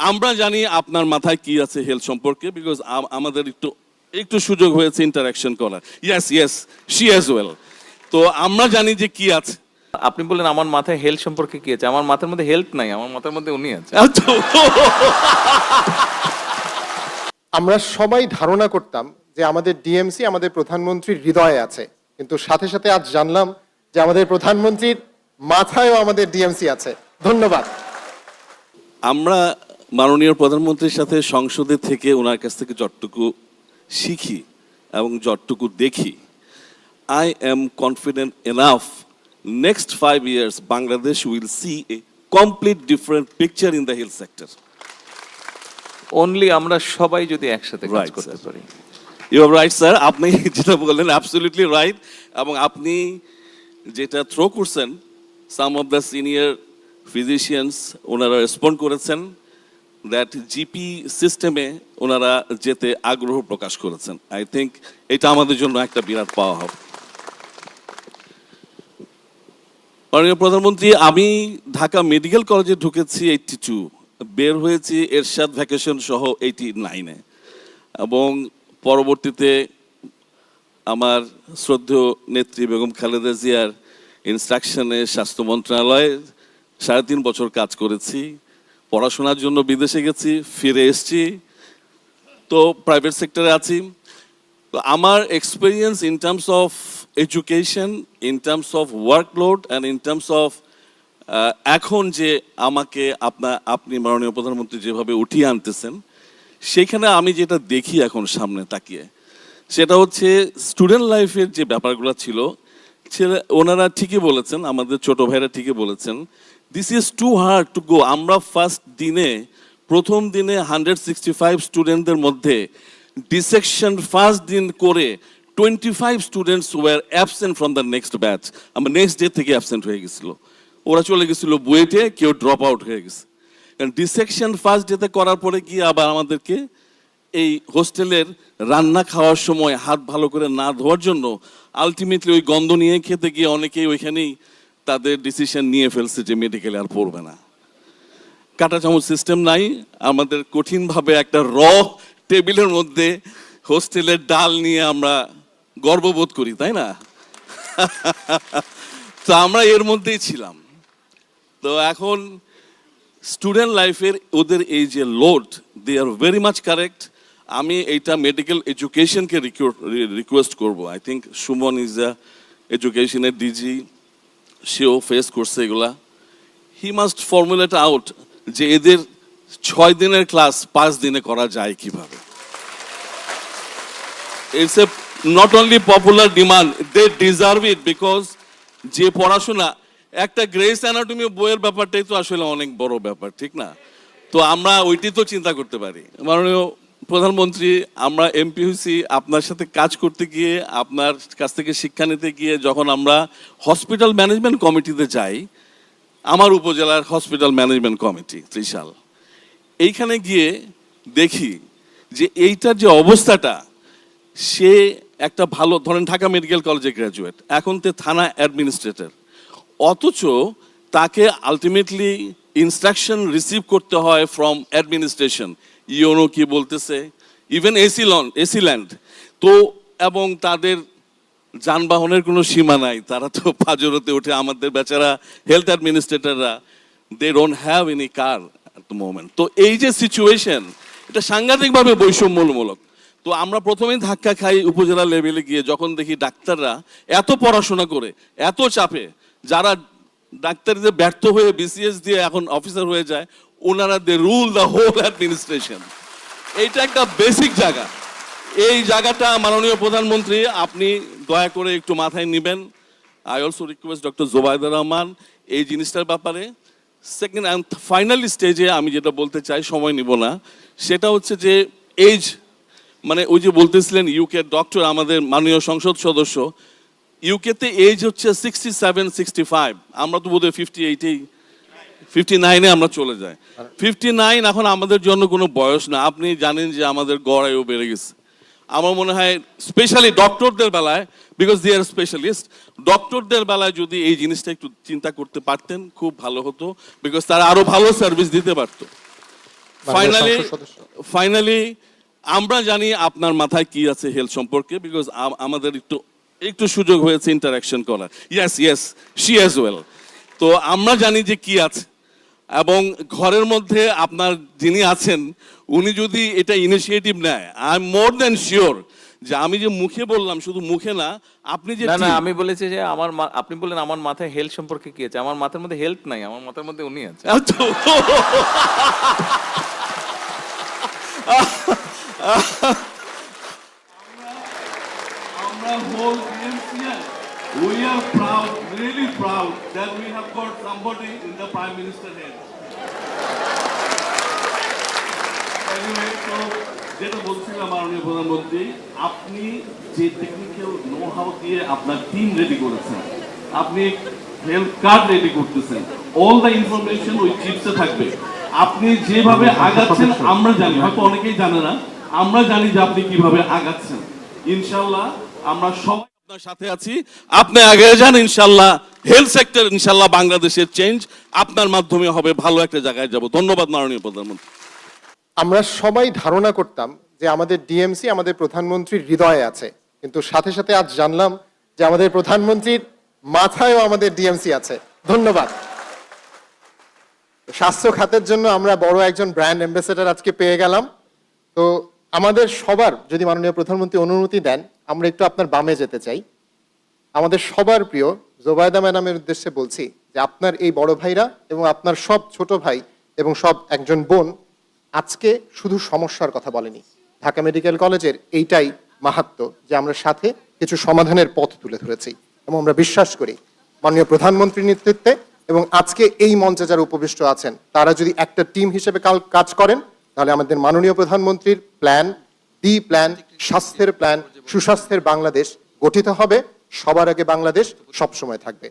আমরা জানি আপনার মাথায় কি আছে হেলথ সম্পর্কে, বিকজ আমাদের একটু সুযোগ হয়েছে ইন্টারাকশন করার। Yes yes, she as well. তো আমরা জানি যে কি আছে। আপনি বললেন আমার মাথায় হেলথ সম্পর্কে কি আছে, আমার মাথার মধ্যে হেলথ নাই, আমার মাথার মধ্যে উনি আছে। আমরা সবাই ধারণা করতাম যে আমাদের ডিএমসি আমাদের প্রধানমন্ত্রীর হৃদয়ে আছে, কিন্তু সাথে সাথে আজ জানলাম যে আমাদের প্রধানমন্ত্রীর মাথায়ও আমাদের ডিএমসি আছে। ধন্যবাদ। আমরা মাননীয় প্রধানমন্ত্রীর সাথে সংসদে থেকে ওনার কাছ থেকে যতটুকু শিখি এবং যতটুকু দেখি, I am confident enough next 5 years Bangladesh will see A complete different picture in the health sector. Only আমরা সবাই যদি একসাথে কাজ Right, করতে sir. পারি। ইউ আর রাইট স্যার, আপনি যেটা বললেন অ্যাবসলিউটলি রাইট। এবং আপনি যেটা থ্রো করছেন, সাম অফ দ্য সিনিয়র ফিজিশিয়ানস ওনারা রেসপন্ড করেছেন দ্যাট জিপি সিস্টেমে ওনারা যেতে আগ্রহ প্রকাশ করেছেন। আই থিঙ্ক এটা আমাদের জন্য একটা বিরাট পাওয়া হবে। মাননীয় প্রধানমন্ত্রী, আমি ঢাকা মেডিকেল কলেজে ঢুকেছি 82, বের হয়েছি এরশাদ ভ্যাকেশন সহ 89-এ, এবং পরবর্তীতে আমার শ্রদ্ধেয় নেত্রী বেগম খালেদা জিয়ার ইনস্ট্রাকশনে স্বাস্থ্য মন্ত্রণালয়ে 3.5 বছর কাজ করেছি। পড়াশোনার জন্য বিদেশে গেছি, ফিরে এসেছি, তো প্রাইভেট সেক্টরে আছি। তো আমার experience in terms of education, in terms of workload and in terms of এখন যে আমাকে আপনি মাননীয় প্রধানমন্ত্রী যেভাবে উঠিয়ে আনতেছেন, সেইখানে আমি যেটা দেখি এখন সামনে তাকিয়ে, সেটা হচ্ছে স্টুডেন্ট লাইফের যে ব্যাপারগুলো ছিল, ওনারা ঠিকই বলেছেন, আমাদের ছোট ভাইরা ঠিকই বলেছেন, this is too hard to go. আমরা প্রথম দিনে 165 স্টুডেন্টদের মধ্যে ডিসেকশন ফার্স্ট দিন করে 25 students were absent from the next batch. আমরা নেক্সট ডে থেকে অ্যাবসেন্ট হয়ে গেছিল, ওরা চলে গেছিল বুয়েটে, কেউ ড্রপ আউট হয়ে গেছে। কারণ ডিসেকশন ফার্স্ট ডেতে করার পরে গিয়ে আবার আমাদেরকে এই হোস্টেলের রান্না খাওয়ার সময় হাত ভালো করে না ধোয়ার জন্য আলটিমেটলি ওই গন্ধ নিয়ে খেতে গিয়ে অনেকেই ওইখানেই তাদের ডিসিশন নিয়ে ফেলছে যে মেডিকেলে আর পড়বে না। কাঁটা চামচ সিস্টেম নাই, আমাদের কঠিনভাবে একটা টেবিলের মধ্যে হোস্টেলের ডাল নিয়ে আমরা গর্ববোধ করি, তাই না? তো আমরা এর মধ্যেই ছিলাম। তো এখন স্টুডেন্ট লাইফের ওদের এই যে load, they are very much correct. আমি এইটা মেডিকেল এডুকেশনকে রিকোয়েস্ট করব। I think Suman is the এডুকেশনের ডিজি, সেও ফেস করছে এগুলা। হি মাস্ট ফর্মুলেট আউট যে এদের 6 দিনের ক্লাস 5 দিনে করা যায় কিভাবে। It's a not only popular demand, they deserve it, because যে পড়াশোনা, একটা গ্রেস অ্যানাটমি বইয়ের ব্যাপারটাই তো আসলে অনেক বড় ব্যাপার, ঠিক না? তো আমরা ওইটি তো চিন্তা করতে পারি। মাননীয় প্রধানমন্ত্রী, আমরা এমপি হয়েছি আপনার সাথে কাজ করতে গিয়ে, আপনার কাছ থেকে শিক্ষা নিতে গিয়ে। যখন আমরা হসপিটাল ম্যানেজমেন্ট কমিটিতে যাই, আমার উপজেলার হসপিটাল ম্যানেজমেন্ট কমিটি ত্রিশাল, এইখানে গিয়ে দেখি যে এইটার যে অবস্থাটা, সে একটা ভালো, ধরেন ঢাকা মেডিকেল কলেজে গ্র্যাজুয়েট, এখন তে থানা অ্যাডমিনিস্ট্রেটর, অথচ তাকে আলটিমেটলি ইনস্ট্রাকশন রিসিভ করতে হয় ফ্রম অ্যাডমিনিস্ট্রেশন, ইউনো কি বলতেছে, ইভেন এসি ল্যান্ড তো, এবং তাদের যানবাহনের কোনো সীমা নাই, তারা তো পাজরতে ওঠে। আমাদের বেচারা হেলথ অ্যাডমিনিস্ট্রেটররা, they don't have any car at the moment. তো এই যে সিচুয়েশন, এটা সাংঘাতিকভাবে বৈষম্যমূলক। তো আমরা প্রথমেই ধাক্কা খাই উপজেলা লেভেলে গিয়ে, যখন দেখি ডাক্তাররা এত পড়াশোনা করে, এত চাপে, যারা ডাক্তারিতে ব্যর্থ হয়ে বিসিএস দিয়ে এখন অফিসার হয়ে যায়, ওনারা দে রুল দ্য হোল অ্যাডমিনিস্ট্রেশন। এইটা একটা বেসিক জায়গা। এই জায়গাটা মাননীয় প্রধানমন্ত্রী আপনি দয়া করে একটু মাথায় নেবেন। I also request doctor Zobaidur Rahman এই জিনিসটার ব্যাপারে। সেকেন্ড অ্যান্ড ফাইনাল স্টেজে আমি যেটা বলতে চাই, সময় নিব না, সেটা হচ্ছে যে এজ, মানে ওই যে বলতেছিলেন ইউকে ডক্টর, আমাদের মাননীয় সংসদ সদস্য, ইউকেতে এজ হচ্ছে 67, 65, আমরা তো বোধহয় 58, 59-এ আমরা চলে যাই। 59 এখন আমাদের জন্য কোনো বয়স না। আপনি জানেন যে আমাদের গড় আয়ু বেড়ে গেছে। আমার মনে হয় স্পেশালি ডক্টরদের বেলায়, বিকজ দে আর স্পেশালিস্ট, ডক্টরদের বেলায় যদি এই জিনিসটা একটু চিন্তা করতে পারতেন খুব ভালো হতো, বিকজ তারা আরো ভালো সার্ভিস দিতে পারতো। ফাইনালি সংসদ সদস্য। ফাইনালি আমরা জানি আপনার মাথায় কি আছে হেলথ সম্পর্কে, বিকজ আমাদের একটু সুযোগ হয়েছে ইন্টারাকশন করার। Yes yes, she as well. তো আমরা জানি যে কি আছে, এবং ঘরের মধ্যে আপনার যিনি আছেন উনি যদি এটা ইনিশিয়েটিভ নেয়, I am more than sure যে আমি যে মুখে বললাম, শুধু মুখে না, আপনি যে না না, team- আমি বলেছি যে আপনি বললেন আমার মাথায় হেলথ সম্পর্কে কি আছে, আমার মাথার মধ্যে হেলথ নাই, আমার মাথার মধ্যে উনি আছে। আচ্ছা। আমরা whole DMCN, we are proud, really proud that we have got somebody in the Prime Minister head. Anyway, so যেটা বলছিলাম মাননীয় প্রধানমন্ত্রী, আপনি যে টেকনিক্যাল নো হাউ দিয়ে আপনার টিম রেডি করেছেন, আপনি হেলথ কার্ড রেডি করতেছেন, অল দ্য ইনফরমেশন ওই চিপসে থাকবে। আপনি যেভাবে আগাচ্ছেন আমরা জানি, হয়তো অনেকেই জানে না, আমরা জানি যে আপনি কিভাবে আগাচ্ছেন। ইনশাল্লাহ আমরা সবাই আপনার সাথে আছি, আপনি আগে যান ইনশাল্লাহ। হেলথ সেক্টর ইনশাল্লাহ বাংলাদেশের চেঞ্জ আপনার মাধ্যমে হবে, ভালো একটা জায়গায় যাব। ধন্যবাদ মাননীয় প্রধানমন্ত্রী। আমরা সবাই ধারণা করতাম যে আমাদের ডিএমসি আমাদের প্রধানমন্ত্রীর হৃদয়ে আছে, কিন্তু সাথে সাথে আজ জানলাম যে আমাদের প্রধানমন্ত্রীর মাথায়ও আমাদের ডিএমসি আছে। ধন্যবাদ। স্বাস্থ্য খাতের জন্য আমরা বড় একজন ব্র্যান্ড অ্যাম্বাসেডর আজকে পেয়ে গেলাম। তো আমাদের সবার, যদি মাননীয় প্রধানমন্ত্রী অনুমতি দেন, আমরা একটু আপনার বামে যেতে চাই। আমাদের সবার প্রিয় জোবায়দা ম্যাডামের উদ্দেশ্যে বলছি যে আপনার এই বড় ভাইরা এবং আপনার সব ছোট ভাই এবং সব একজন বোন আজকে শুধু সমস্যার কথা বলেনি। ঢাকা মেডিকেল কলেজের এইটাই মাহাত্ম্য যে আমরা সাথে কিছু সমাধানের পথ তুলে ধরেছি, এবং আমরা বিশ্বাস করি মাননীয় প্রধানমন্ত্রীর নেতৃত্বে এবং আজকে এই মঞ্চে যারা উপবিষ্ট আছেন তারা যদি একটা টিম হিসেবে কাজ করেন, তাহলে আমাদের মাননীয় প্রধানমন্ত্রীর প্ল্যান, ডি প্ল্যান, স্বাস্থ্যের প্ল্যান, সুস্বাস্থ্যের বাংলাদেশ গঠিত হবে। সবার আগে বাংলাদেশ সবসময় থাকবে।